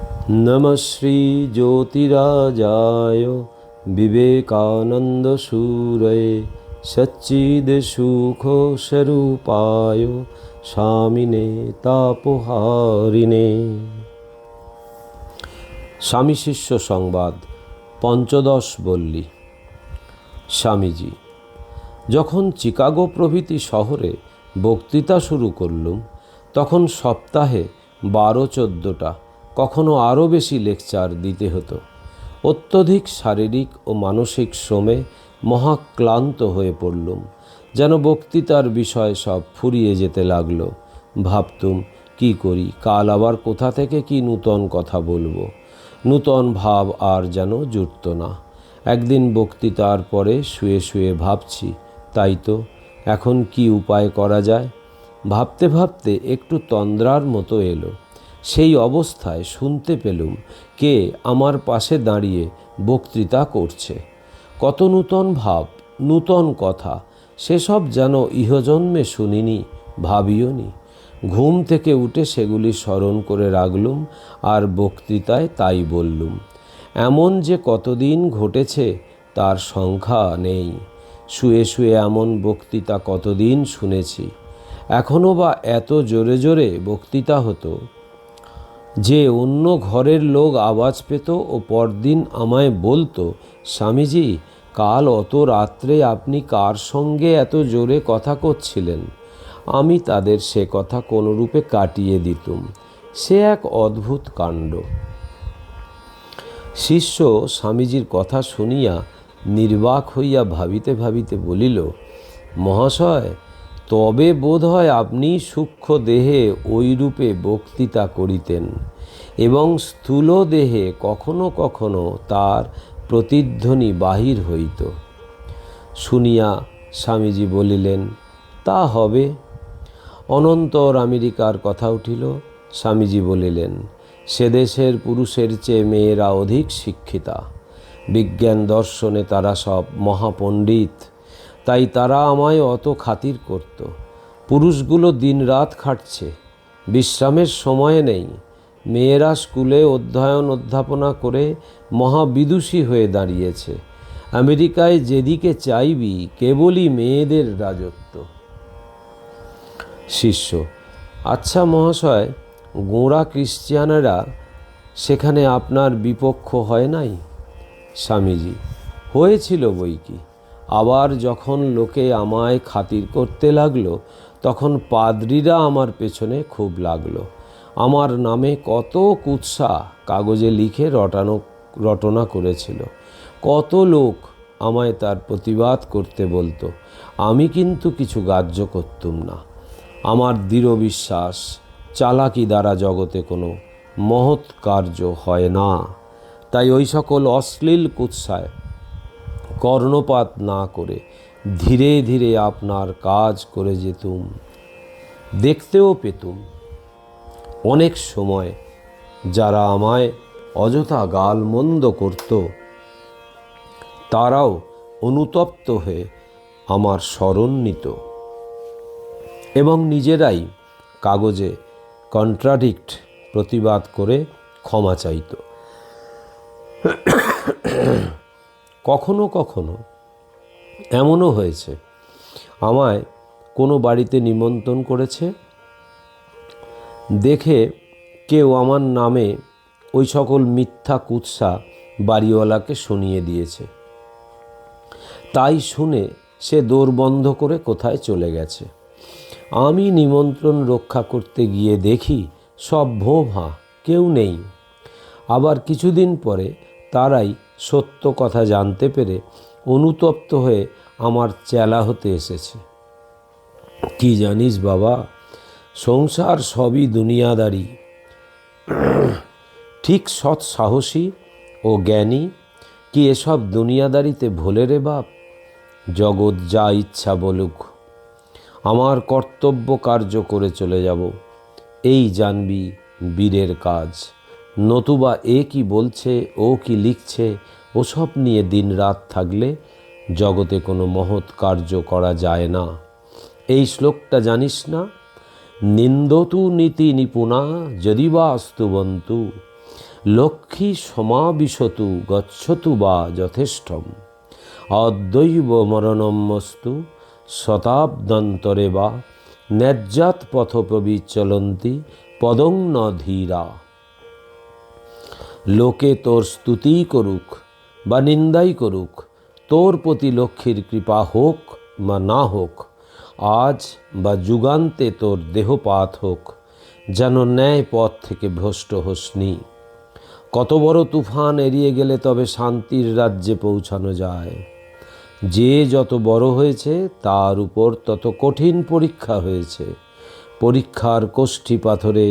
नमः श्री ज्योतिराजाय विवेकानंदसूरये सच्चिदसुखस्वरूपाय स्वामिने तापहारिणे। স্বামী শিষ্য সংবাদ পঞ্চদশ বল্লী। স্বামীজি, যখন চিকাগো প্রভৃতি শহরে বক্তৃতা শুরু করলুম, তখন সপ্তাহে 12-14টা, কখনো আরও বেশি লেকচার দিতে হতো। অত্যধিক শারীরিক ও মানসিক শ্রমে মহাক্লান্ত হয়ে পড়লুম। যেন বক্তৃতার বিষয় সব ফুরিয়ে যেতে লাগলো। ভাবতুম, কি করি, কাল আবার কোথা থেকে কি নূতন কথা বলবো। নূতন ভাব আর যেন জুটত না। একদিন বক্তৃতার পরে শুয়ে শুয়ে ভাবছি, তাই তো, এখন কি উপায় করা যায়। ভাবতে ভাবতে একটু তন্দ্রার মতো এলো। সেই অবস্থায় শুনতে পেলুম কে আমার পাশে দাঁড়িয়ে বক্তৃতা করছে। কত নূতন ভাব, নূতন কথা, সেসব যেন ইহজন্মে শুনিনি, ভাবিও নি। ঘুম থেকে উঠে সেগুলি স্মরণ করে রাখলুম আর বক্তৃতায় তাই বললুম। এমন যে কতদিন ঘটেছে তার সংখ্যা নেই। শুয়ে শুয়ে এমন বক্তৃতা কতদিন শুনেছি। এখনও বা এত জোরে জোরে বক্তৃতা হতো যে অন্য ঘরের লোক আওয়াজ পেত ও পরদিন আমায় বলতো, স্বামীজি, কাল অত রাত্রে আপনি কার সঙ্গে এত জোরে কথা করছিলেন। আমি তাদের সে কথা কোনোরূপে কাটিয়ে দিতুম। সে এক অদ্ভুত কাণ্ড। শিষ্য স্বামীজির কথা শুনিয়া নির্বাক হইয়া ভাবিতে ভাবিতে বলিল, মহাশয়, তবে বোধ হয় আপনি সূক্ষ্ম দেহে ওইরূপে বক্তৃতা করিতেন এবং স্থূল দেহে কখনো কখনো তার প্রতিধ্বনি বাহির হইত। শুনিয়া স্বামীজি বলিলেন, তা হবে। অনন্তর আমেরিকার কথা উঠিল। স্বামীজি বলিলেন, সে দেশের পুরুষের চেয়ে মেয়েরা অধিক শিক্ষিতা। বিজ্ঞান দর্শনে তারা সব মহাপণ্ডিত। তাই তারা আমায় অত খাতির করত। পুরুষগুলো দিনরাত খাটছে, বিশ্রামের সময় নেই। মেয়েরা স্কুলে অধ্যয়ন অধ্যাপনা করে মহাবিদুষী হয়ে দাঁড়িয়েছে। আমেরিকায় যেদিকে চাইবি কেবলই মেয়েদের রাজত্ব। শিষ্য, আচ্ছা মহাশয়, গোঁড়া খ্রিস্টিয়ানেরা সেখানে আপনার বিপক্ষ হয় নাই? স্বামীজি, হয়েছিল বই কি। আবার যখন লোকে আমায় খাতির করতে লাগলো, তখন পাদ্রীরা আমার পেছনে খুব লাগলো। আমার নামে কত কুৎসা কাগজে লিখে রটনা করেছিল। কত লোক আমায় তার প্রতিবাদ করতে বলতো। আমি কিন্তু কিছু গ্রাহ্য করতুম না। আমার দৃঢ় বিশ্বাস, চালাকি দ্বারা জগতে কোনো মহৎ কার্য হয় না। তাই ওই সকল অশ্লীল কুৎসায় কর্ণপাত না করে ধীরে ধীরে আপনার কাজ করে যেতুম। দেখতেও পেতুম অনেক সময় যারা আমায় অযথা গালমন্দ করত, তারাও অনুতপ্ত হয়ে আমার শরণ নিত এবং নিজেরাই কাগজে কন্ট্রাডিক্ট প্রতিবাদ করে ক্ষমা চাইত। কখনো কখনো এমনও হয়েছে, আমায় কোনো বাড়িতে নিমন্ত্রণ করেছে দেখে কেউ আমার নামে ওই সকল মিথ্যা কুৎসা বাড়িওয়ালাকে শুনিয়ে দিয়েছে। তাই শুনে সে দোর বন্ধ করে কোথায় চলে গেছে। আমি নিমন্ত্রণ রক্ষা করতে গিয়ে দেখি সব ভোঁ-ভাঁ, কেউ নেই। আবার কিছুদিন পরে তারাই সত্য কথা জানতে পেরে অনুতপ্ত হয়ে আমার চেলা হতে এসেছে। কি জানিস বাবা, সংসার সবই দুনিয়াদারি। ঠিক সৎ সাহসী ও জ্ঞানী কি এসব দুনিয়াদারিতে ভোলে রে বাপ? জগৎ যা ইচ্ছা বলুক, আমার কর্তব্য কার্য করে চলে যাব, এই জানবি বীরের কাজ। নতুবা এ কি বলছে, ও কি লিখছে, ওসব নিয়ে দিন রাত থাকলে জগতে কোনো মহৎ কার্য করা যায় না। এই শ্লোকটা জানিস না? নিন্দতু নীতি নিপুণা যদিবা স্তবন্তু লক্ষ্মী সমাবিশতু গচ্ছতু বা যথেষ্টম, অদ্বৈব মরণমস্তু শতাব্দন্তরে বা ন্যায্যাৎ পথ প্রবিচলন্তি পদং ন ধীরা। লোকে তোর স্তুতিই করুক বা নিন্দাই করুক, তোর প্রতি লক্ষ্মীর কৃপা হোক বা না হোক, আজ বা যুগান্তে তোর দেহপাত হোক, যেন ন্যায় পথ থেকে ভ্রষ্ট হোসনি। কত বড় তুফান এড়িয়ে গেলে তবে শান্তির রাজ্যে পৌঁছানো যায়। যে যত বড় হয়েছে তার উপর তত কঠিন পরীক্ষা হয়েছে। পরীক্ষার কোষ্ঠী পাথরে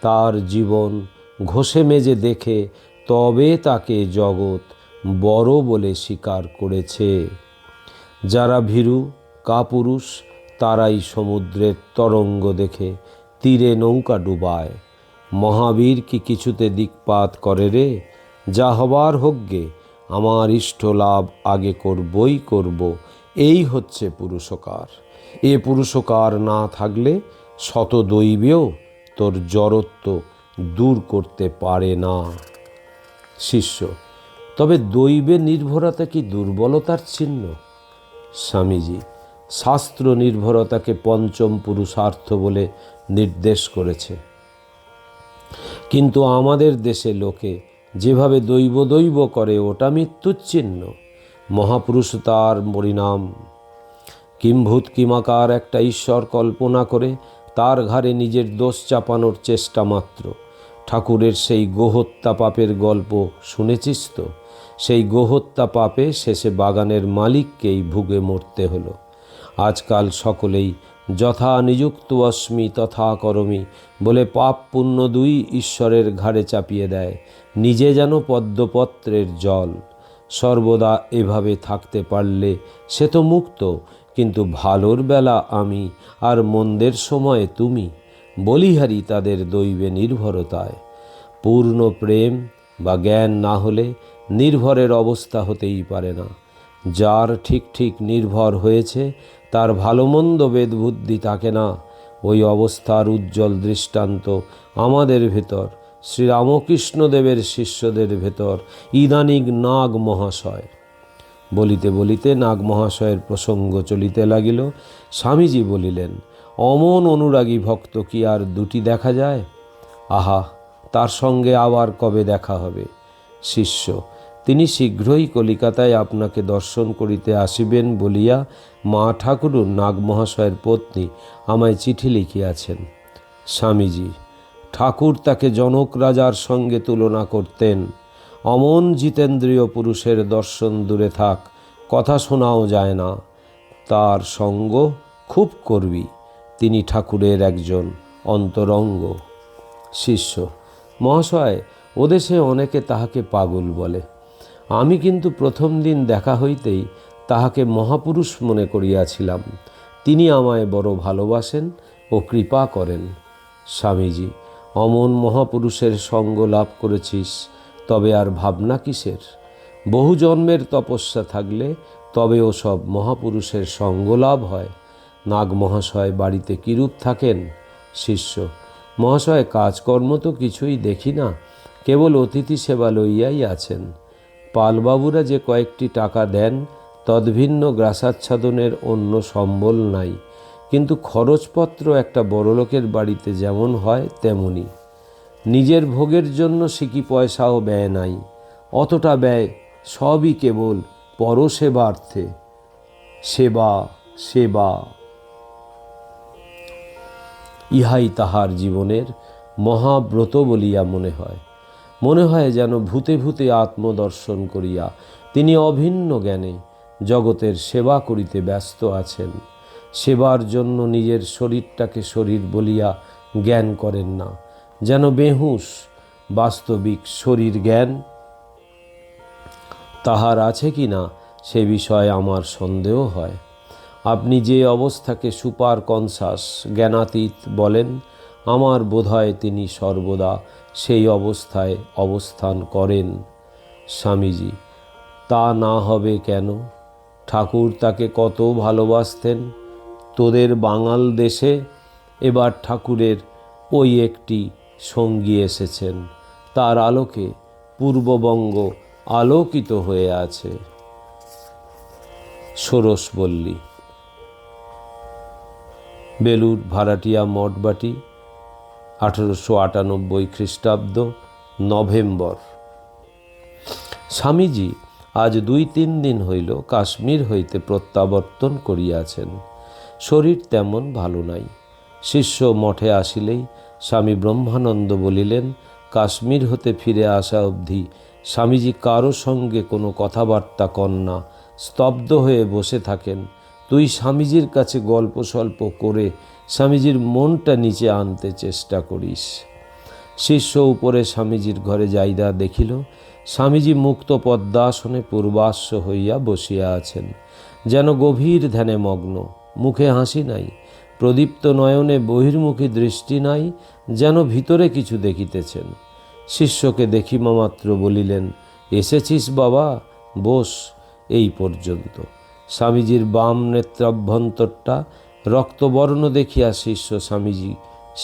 তার জীবন ঘষে মেজে দেখে তবে তাকে জগৎ বড় বলে স্বীকার করেছে। যারা ভীরু কাপুরুষ তারাই সমুদ্রের তরঙ্গ দেখে তীরে নৌকা ডুবায়। মহাবীর কি কিছুতে দিকপাত করে রে? যা হবার হোক গে, আমার ইষ্ট লাভ আগে করবই করব, এই হচ্ছে পুরুষকার। এ পুরুষকার না থাকলে শত দৈবেও তোর জড়ত্ব দূর করতে পারে না। শিষ্য: তবে দৈবে নির্ভরতা কি দুর্বলতার চিহ্ন? স্বামীজি: শাস্ত্র নির্ভরতাকে পঞ্চম পুরুষার্থ বলে নির্দেশ করেছে, কিন্তু আমাদের দেশে লোকে যেভাবে দৈব দৈব করে ওটা মৃত্যুর চিহ্ন। মহাপুরুষতার পরিণাম কিম্ভূত কিমাকার একটা ঈশ্বর কল্পনা করে তার ঘাড়ে নিজের দোষ চাপানোর চেষ্টা মাত্র। ঠাকুরের সেই গোহত্যা পাপের গল্প শুনেছিস তো? সেই গোহত্যা পাপে শেষে বাগানের মালিককেই ভুগে মরতে হলো। আজকাল সকলেই যথা নিযুক্ত অস্মি তথা করমি বলে পাপ পুণ্য দুই ঈশ্বরের ঘাড়ে চাপিয়ে দেয়, নিজে যেন পদ্মপত্রের জল। সর্বদা এভাবে থাকতে পারলে সে তো মুক্ত, কিন্তু ভালোর বেলা আমি আর মন্দের সময়ে তুমি, বলিহারি তাদের দৈবে নির্ভরতায়। পূর্ণ প্রেম বা জ্ঞান না হলে নির্ভরের অবস্থা হতেই পারে না। যার ঠিক ঠিক নির্ভর হয়েছে তার ভালো মন্দ বেদ বুদ্ধি থাকে না। ওই অবস্থার উজ্জ্বল দৃষ্টান্ত আমাদের ভেতর, শ্রীরামকৃষ্ণদেবের শিষ্যদের ভেতর ইদানিং নাগ মহাশয়। বলিতে বলিতে নাগ মহাশয়ের প্রসঙ্গ চলিতে লাগিল। স্বামীজি বলিলেন, অমন অনুরাগী ভক্ত কি আর দুটি দেখা যায়? আহা, তার সঙ্গে আবার কবে দেখা হবে? শিষ্য: তিনি শীঘ্রই কলিকাতায় আপনাকে দর্শন করিতে আসিবেন বলিয়া মা ঠাকুরুন নাগমহাশয়ের পত্নী আমায় চিঠি লিখিয়াছেন। স্বামীজি: ঠাকুর তাকে জনক রাজার সঙ্গে তুলনা করতেন। অমন জিতেন্দ্রীয় পুরুষের দর্শন দূরে থাক, কথা শোনাও যায় না। তার সঙ্গ খুব করবি, তিনি ঠাকুরের একজন অন্তরঙ্গ। শিষ্য: মহাশয়, ওদেশে অনেকে তাহাকে পাগল বলে। আমি কিন্তু প্রথম দিন দেখা হইতেই তাহাকে মহাপুরুষ মনে করিয়াছিলাম। তিনি আমায় বড় ভালোবাসেন ও কৃপা করেন। স্বামীজি: অমন মহাপুরুষের সঙ্গ লাভ করেছিস, তবে আর ভাবনা কিসের? বহু জন্মের তপস্যা থাকলে তবে ও সব মহাপুরুষের সঙ্গ লাভ হয়। নাগ মহাশয় বাড়িতে কিরূপ থাকেন? শিষ্য: মহাশয়, কাজকর্ম তো কিছুই দেখি না, কেবল অতিথি সেবা লইয়াই আছেন। পালবাবুরা যে কয়েকটি টাকা দেন তদ্ভিন্ন গ্রাসাচ্ছাদনের অন্য সম্বল নাই, কিন্তু খরচপত্র একটা বড়লোকের বাড়িতে যেমন হয় তেমনি। নিজের ভোগের জন্য সিকি পয়সাও ব্যয় নাই, অতটা ব্যয় সবই কেবল পরসেবার্থে। সেবা সেবা, ইহাই তাহার জীবনের মহাব্রত বলিয়া মনে হয়। মনে হয় যেন ভূতে ভূতে আত্মদর্শন করিয়া তিনি অভিন্ন জ্ঞানে জগতের সেবা করিতে ব্যস্ত আছেন। সেবার জন্য নিজের শরীরটাকে শরীর বলিয়া জ্ঞান করেন না, যেন বেহুঁশ। বাস্তবিক শরীর জ্ঞান তাহার আছে কি না সে বিষয়ে আমার সন্দেহ হয়। আপনি যে অবস্থাকে সুপার কনসাস জ্ঞানাতীত বলেন, আমার বোধ হয় তিনি সর্বদা সেই অবস্থায় অবস্থান করেন। স্বামীজি: তা না হবে কেন? ঠাকুর তাকে কত ভালোবাসতেন। তোদের বাঙাল দেশে এবার ঠাকুরের ওই একটি সঙ্গী এসেছেন, তার আলোকে পূর্ববঙ্গ আলোকিত হয়ে আছে। ষোড়শ বল্লী। বেলুর ভাড়াটিয়া মঠবাটি, 1898 খ্রিস্টাব্দ, নভেম্বর। স্বামীজি আজ 2-3 দিন হইল কাশ্মীর হইতে প্রত্যাবর্তন করিয়াছেন। শরীর তেমন ভালো নাই। শিষ্য মঠে আসিলেই স্বামী ব্রহ্মানন্দ বলিলেন, কাশ্মীর হতে ফিরে আসা অবধি স্বামীজি কারো সঙ্গে কোনো কথাবার্তা কন না, স্তব্ধ হয়ে বসে থাকেন। তুই স্বামীজির কাছে গল্প স্বল্প করে স্বামীজির মনটা নিচে আনতে চেষ্টা করিস। শিষ্য উপরে স্বামীজির ঘরে যাইয়া দেখিল, স্বামীজি মুক্ত পদ্মাসনে পূর্বাশ্ব হইয়া বসিয়া আছেন, যেন গভীর ধ্যানে মগ্ন। মুখে হাসি নাই, প্রদীপ্ত নয়নে বহির্মুখী দৃষ্টি নাই, যেন ভিতরে কিছু দেখিতেছেন। শিষ্যকে দেখিবা মাত্র বলিলেন, এসেছিস বাবা, বস। এই পর্যন্ত। স্বামীজির বাম নেত্রাভ্যন্তরটা রক্তবর্ণ দেখিয়া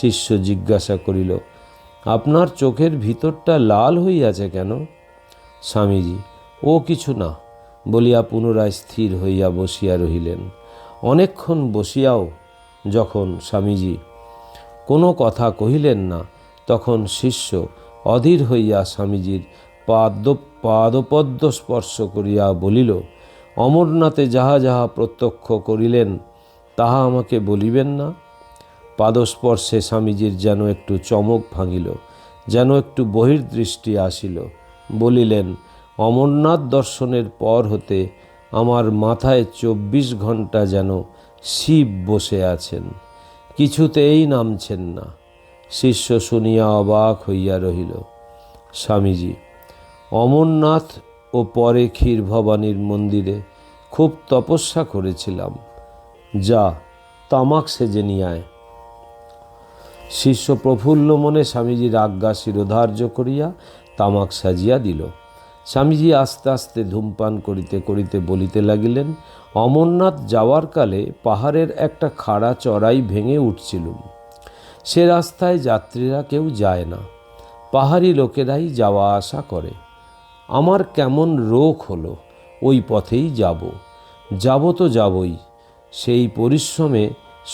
শিষ্য জিজ্ঞাসা করিল, আপনার চোখের ভিতরটা লাল হইয়াছে কেন? স্বামীজি, ও কিছু না বলিয়া পুনরায় স্থির হইয়া বসিয়া রহিলেন। অনেকক্ষণ বসিয়াও যখন স্বামীজি কোনো কথা কহিলেন না, তখন শিষ্য অধীর হইয়া স্বামীজির পাদপদ্ম স্পর্শ করিয়া বলিল, অমরনাথে যাহা যাহা প্রত্যক্ষ করিলেন তাহা আমাকে বলিবেন না? পাদস্পর্শে স্বামীজির যেন একটু চমক ভাঙিল, যেন একটু বহির্দৃষ্টি আসিল। বলিলেন, অমরনাথ দর্শনের পর হতে আমার মাথায় 24 ঘণ্টা যেন শিব বসে আছেন, কিছুতেই নামছেন না। শিষ্য শুনিয়া অবাক হইয়া রহিল। স্বামীজি, অমরনাথ ও পরে ক্ষীরভবানীর মন্দিরে খুব তপস্যা করেছিলাম, যা তামাক সেজে নিয়ে আয়। শিষ্য প্রফুল্ল মনে স্বামীজির আজ্ঞা শিরোধার্য করিয়া তামাক সাজিয়া দিল। স্বামীজি আস্তে আস্তে ধূমপান করিতে করিতে বলিতে লাগিলেন, অমরনাথ যাওয়ার কালে পাহাড়ের একটা খাড়া চড়াই ভেঙে উঠছিলুম। সে রাস্তায় যাত্রীরা কেউ যায় না, পাহাড়ি লোকেরাই যাওয়া আসা করে। আমার কেমন রোগ হলো, ওই পথেই যাব তো যাবই। সেই পরিশ্রমে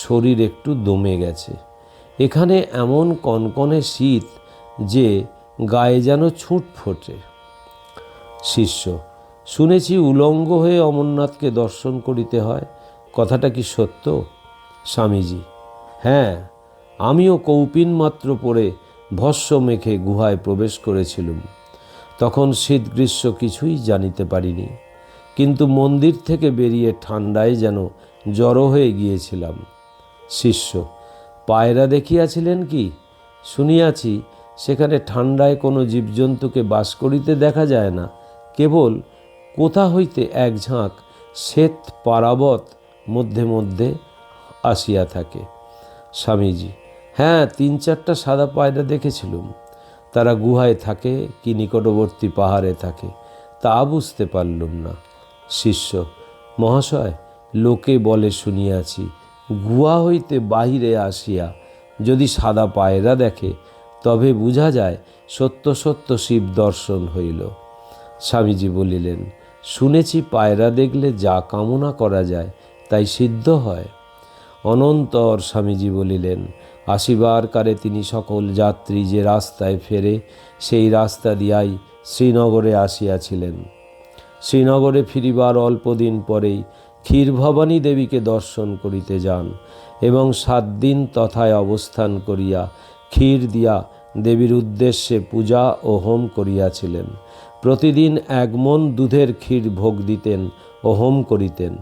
শরীর একটু দমে গেছে। এখানে এমন কনকনে শীত যে গায়ে যেন ছুট ফোটে। শিষ্য, শুনেছি উলঙ্গ হয়ে অমরনাথকে দর্শন করিতে হয়, কথাটা কি সত্য? স্বামীজি, হ্যাঁ, আমিও কৌপিন মাত্র পরে ভস্ম মেখে গুহায় প্রবেশ করেছিলুম। তখন শীত গ্রীষ্ম কিছুই জানিতে পারিনি, কিন্তু মন্দির থেকে বেরিয়ে ঠান্ডায় যেন জড়ো হয়ে গিয়েছিলাম। শিষ্য, পায়রা দেখিয়াছিলেন কি? শুনিয়াছি সেখানে ঠান্ডায় কোনো জীবজন্তুকে বাস করিতে দেখা যায় না, কেবল কোথা হইতে এক ঝাঁক শ্বেত পারাবত মধ্যে মধ্যে আসিয়া থাকে। স্বামীজি, হ্যাঁ, 3-4টা সাদা পায়রা দেখেছিলুম। তারা গুহায় থাকে কি নিকটবর্তী পাহাড়ে থাকে তা বুঝতে পারলুম না। শিষ্য, মহাশয়, লোকে বলে শুনিয়াছি, গুহা হইতে বাহিরে আসিয়া যদি সাদা পায়রা দেখে তবে বুঝা যায় সত্য সত্য শিব দর্শন হইল। স্বামীজি বলিলেন, শুনেছি পায়রা দেখলে যা কামনা করা যায় তাই সিদ্ধ হয়। অনন্তর স্বামীজি বলিলেন, আসিবার কালে তিনি সকল যাত্রী যে রাস্তায় ফেরে সেই রাস্তা দিয়াই শ্রীনগরে আসিয়াছিলেন। শ্রীনগরে ফিরিবার অল্পদিন পরেই ক্ষীরভবানী দেবীকে দর্শন করিতে যান এবং 7 দিন তথায় অবস্থান করিয়া ক্ষীর দিয়া দেবীর উদ্দেশ্যে পূজা ও হোম করিয়াছিলেন। প্রতিদিন 1 মণ দুধের ক্ষীর ভোগ দিতেন ও হোম করিতেন।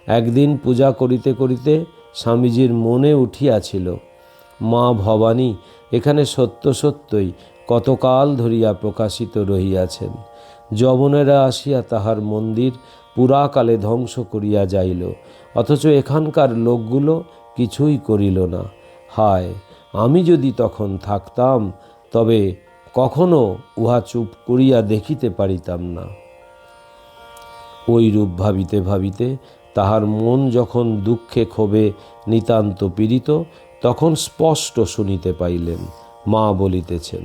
একদিন পূজা করিতে করিতে স্বামীজির মনে উঠিয়াছিল, মা ভবানী এখানে সত্য সত্যই কতকাল ধরিয়া প্রকাশিত রহিয়াছেন। যবনেরা আসিয়া তাহার মন্দির পুরাকালে ধ্বংস করিয়া যাইল, অথচ এখানকার লোকগুলো কিছুই করিল না। হায়, আমি যদি তখন থাকতাম তবে কখনো উহা চুপ করিয়া দেখিতে পারিতাম না। ওই রূপ ভাবিতে ভাবিতে তাহার মন যখন দুঃখে ক্ষোভে নিতান্ত পীড়িত, তখন স্পষ্ট শুনিতে পাইলেন মা বলিতেছেন,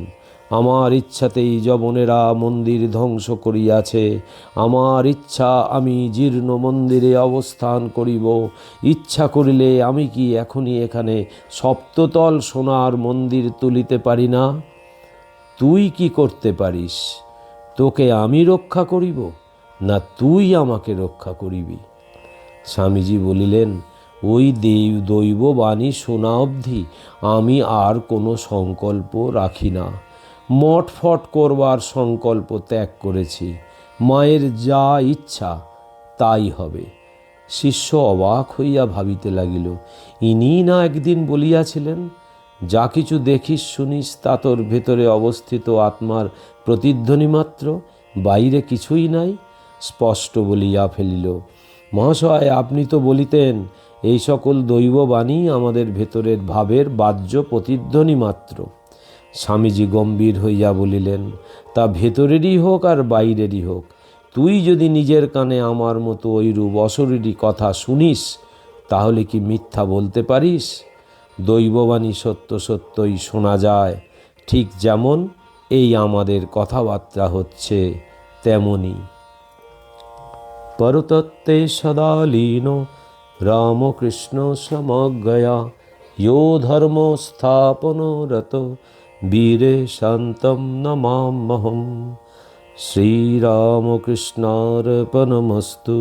আমার ইচ্ছাতেই যবনেরা মন্দির ধ্বংস করিয়াছে। আমার ইচ্ছা আমি জীর্ণ মন্দিরে অবস্থান করিব। ইচ্ছা করিলে আমি কি এখনই এখানে সপ্ততল সোনার মন্দির তুলিতে পারি না? তুই কি করতে পারিস? তোকে আমি রক্ষা করিব, না তুই আমাকে রক্ষা করিবি? স্বামীজি বলিলেন, ওই দৈব বাণী শোনা অবধি আমি আর কোনো সংকল্প রাখি না। মটফট করবার সংকল্প ত্যাগ করেছি। মায়ের যা ইচ্ছা তাই হবে। শিষ্য অবাক হইয়া ভাবিতে লাগিল, ইনি না একদিন বলিয়াছিলেন, যা কিছু দেখিস শুনিস তা তোর ভেতরে অবস্থিত আত্মার প্রতিধ্বনি মাত্র, বাইরে কিছুই নাই। স্পষ্ট বলিয়া ফেলিল, মহাশয়, আপনি তো বলিতেন এই সকল দৈববাণী আমাদের ভেতরের ভাবের বাহ্য প্রতিধ্বনি মাত্র। স্বামীজি গম্ভীর হইয়া বলিলেন, তা ভেতরেরই হোক আর বাইরেরই হোক, তুই যদি নিজের কানে আমার মতো ওইরূপ অশরীরী কথা শুনিস, তাহলে কি মিথ্যা বলতে পারিস? দৈববাণী সত্য সত্যই শোনা যায়, ঠিক যেমন এই আমাদের কথাবার্তা হচ্ছে তেমনি। परतत्ते सदा लीनो रामकृष्ण समज्ञया यो धर्मो स्थापनो रतो वीरे शान्तं नमाम्यहम्। श्रीरामकृष्णार्पणमस्तु।